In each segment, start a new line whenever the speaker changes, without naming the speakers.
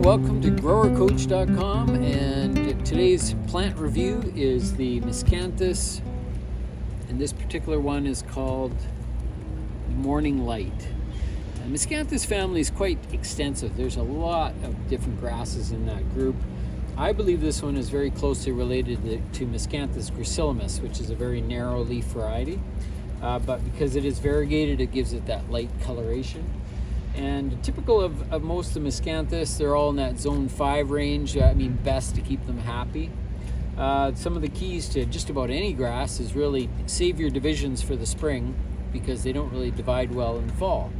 welcome to growercoach.com, and today's plant review is the Miscanthus, and this particular one is called Morning Light. The Miscanthus family is quite extensive. There's a lot of different grasses in that group. I believe this one is very closely related to Miscanthus gracilis, which is a very narrow leaf variety, but because it is variegated, it gives it that light coloration. And typical of most of the Miscanthus, they're all in that zone 5 range. Best to keep them happy. Some of the keys to just about any grass is really save your divisions for the spring, because they don't really divide well in the fall.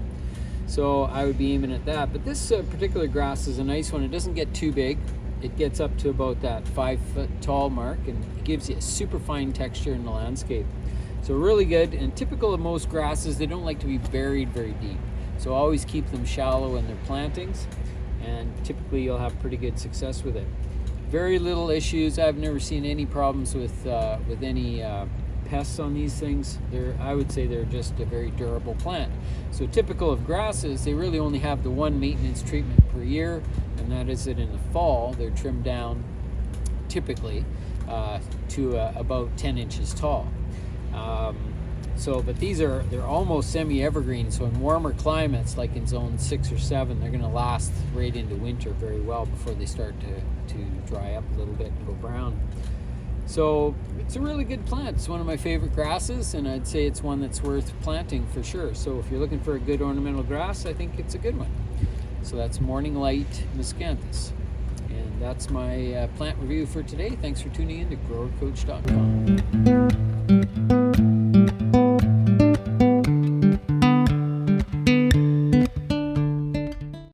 So I would be aiming at that. But this particular grass is a nice one. It doesn't get too big. It gets up to about that 5 foot tall mark, and it gives you a super fine texture in the landscape. So really good, and typical of most grasses, they don't like to be buried very deep. So always keep them shallow in their plantings, and typically you'll have pretty good success with it. Very little issues. I've never seen any problems with any pests on these things. I would say they're just a very durable plant. So typical of grasses, they really only have the one maintenance treatment per year, and that is that in the fall they're trimmed down typically to about 10 inches tall. But they're almost semi-evergreen, so in warmer climates like in zone 6 or 7, they're going to last right into winter very well before they start to dry up a little bit and go brown. So it's a really good plant. It's one of my favorite grasses, and I'd say it's one that's worth planting for sure. So if you're looking for a good ornamental grass, I think it's a good one. So that's Morning Light Miscanthus. And that's my plant review for today. Thanks for tuning in to growercoach.com.